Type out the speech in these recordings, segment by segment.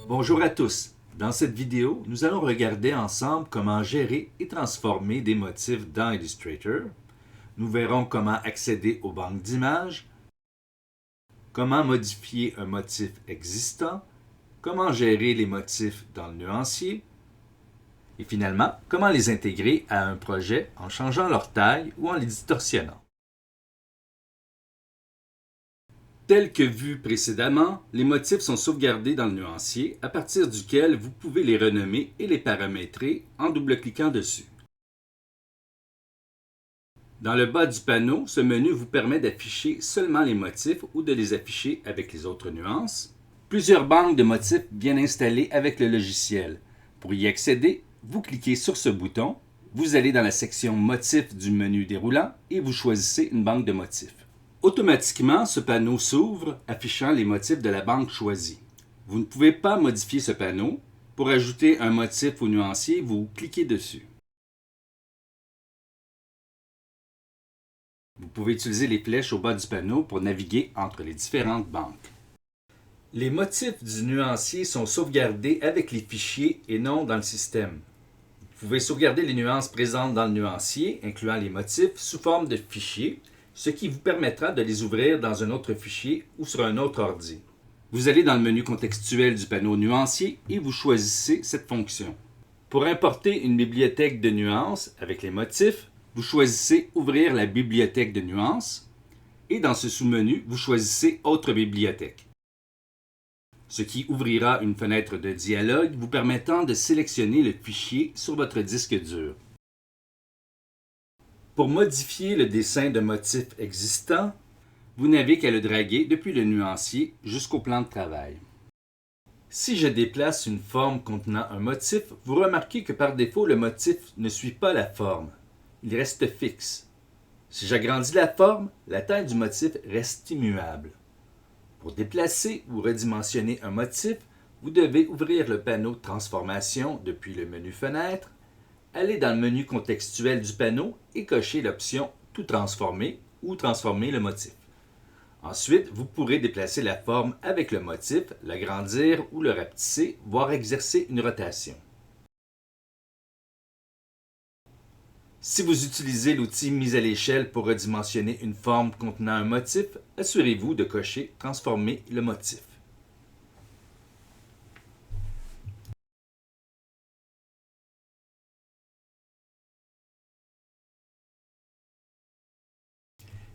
Bonjour à tous. Dans cette vidéo, nous allons regarder ensemble comment gérer et transformer des motifs dans Illustrator. Nous verrons comment accéder aux banques d'images, comment modifier un motif existant, comment gérer les motifs dans le nuancier, et finalement, comment les intégrer à un projet en changeant leur taille ou en les distorsionnant. Tels que vus précédemment, les motifs sont sauvegardés dans le nuancier à partir duquel vous pouvez les renommer et les paramétrer en double-cliquant dessus. Dans le bas du panneau, ce menu vous permet d'afficher seulement les motifs ou de les afficher avec les autres nuances. Plusieurs banques de motifs bien installées avec le logiciel. Pour y accéder, vous cliquez sur ce bouton, vous allez dans la section Motifs du menu déroulant et vous choisissez une banque de motifs. Automatiquement, ce panneau s'ouvre affichant les motifs de la banque choisie. Vous ne pouvez pas modifier ce panneau. Pour ajouter un motif au nuancier, vous cliquez dessus. Vous pouvez utiliser les flèches au bas du panneau pour naviguer entre les différentes banques. Les motifs du nuancier sont sauvegardés avec les fichiers et non dans le système. Vous pouvez sauvegarder les nuances présentes dans le nuancier, incluant les motifs, sous forme de fichiers, ce qui vous permettra de les ouvrir dans un autre fichier ou sur un autre ordi. Vous allez dans le menu contextuel du panneau nuancier et vous choisissez cette fonction. Pour importer une bibliothèque de nuances avec les motifs, vous choisissez Ouvrir la bibliothèque de nuances et dans ce sous-menu, vous choisissez Autre bibliothèque, ce qui ouvrira une fenêtre de dialogue vous permettant de sélectionner le fichier sur votre disque dur. Pour modifier le dessin de motif existant, vous n'avez qu'à le draguer depuis le nuancier jusqu'au plan de travail. Si je déplace une forme contenant un motif, vous remarquez que par défaut, le motif ne suit pas la forme. Il reste fixe. Si j'agrandis la forme, la taille du motif reste immuable. Pour déplacer ou redimensionner un motif, vous devez ouvrir le panneau Transformation depuis le menu Fenêtre, aller dans le menu contextuel du panneau et cocher l'option Tout transformer ou transformer le motif. Ensuite, vous pourrez déplacer la forme avec le motif, l'agrandir ou le rapetisser, voire exercer une rotation. Si vous utilisez l'outil Mise à l'échelle pour redimensionner une forme contenant un motif, assurez-vous de cocher Transformer le motif.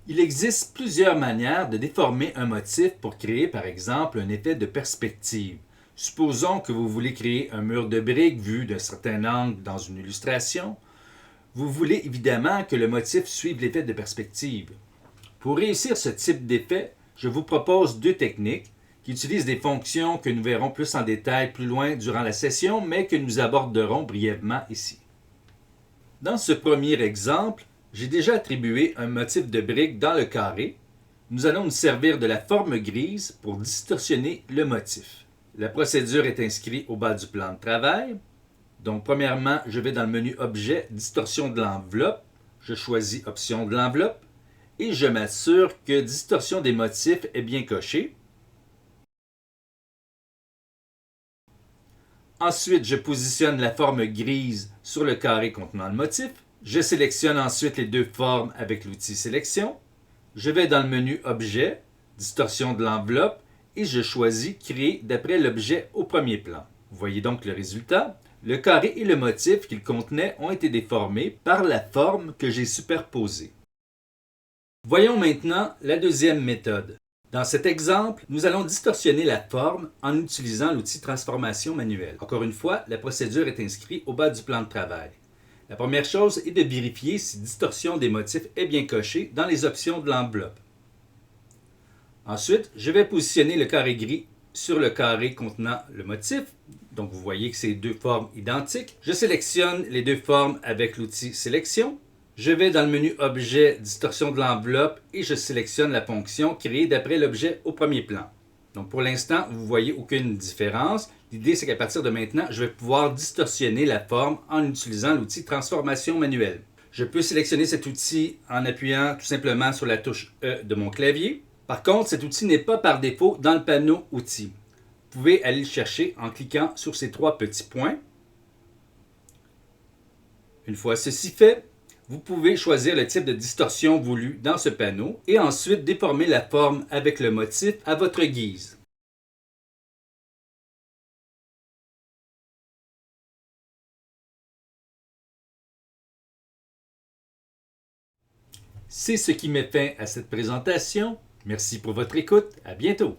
Il existe plusieurs manières de déformer un motif pour créer par exemple un effet de perspective. Supposons que vous voulez créer un mur de briques vu d'un certain angle dans une illustration. Vous voulez évidemment que le motif suive l'effet de perspective. Pour réussir ce type d'effet, je vous propose deux techniques qui utilisent des fonctions que nous verrons plus en détail plus loin durant la session, mais que nous aborderons brièvement ici. Dans ce premier exemple, j'ai déjà attribué un motif de brique dans le carré. Nous allons nous servir de la forme grise pour distorsionner le motif. La procédure est inscrite au bas du plan de travail. Donc, premièrement, je vais dans le menu Objet, Distorsion de l'enveloppe. Je choisis Option de l'enveloppe et je m'assure que Distorsion des motifs est bien coché. Ensuite, je positionne la forme grise sur le carré contenant le motif. Je sélectionne ensuite les deux formes avec l'outil Sélection. Je vais dans le menu Objet, Distorsion de l'enveloppe et je choisis Créer d'après l'objet au premier plan. Vous voyez donc le résultat. Le carré et le motif qu'il contenait ont été déformés par la forme que j'ai superposée. Voyons maintenant la deuxième méthode. Dans cet exemple, nous allons distorsionner la forme en utilisant l'outil Transformation manuelle. Encore une fois, la procédure est inscrite au bas du plan de travail. La première chose est de vérifier si Distorsion des motifs est bien coché dans les options de l'enveloppe. Ensuite, je vais positionner le carré gris sur le carré contenant le motif. Donc, vous voyez que c'est deux formes identiques. Je sélectionne les deux formes avec l'outil Sélection. Je vais dans le menu Objet, Distorsion de l'enveloppe et je sélectionne la fonction Créer d'après l'objet au premier plan. Donc, pour l'instant, vous ne voyez aucune différence. L'idée, c'est qu'à partir de maintenant, je vais pouvoir distorsionner la forme en utilisant l'outil Transformation manuelle. Je peux sélectionner cet outil en appuyant tout simplement sur la touche E de mon clavier. Par contre, cet outil n'est pas par défaut dans le panneau Outils. pouvez aller le chercher en cliquant sur ces 3 petits points. Une fois ceci fait, vous pouvez choisir le type de distorsion voulu dans ce panneau et ensuite déformer la forme avec le motif à votre guise. C'est ce qui met fin à cette présentation. Merci pour votre écoute. À bientôt.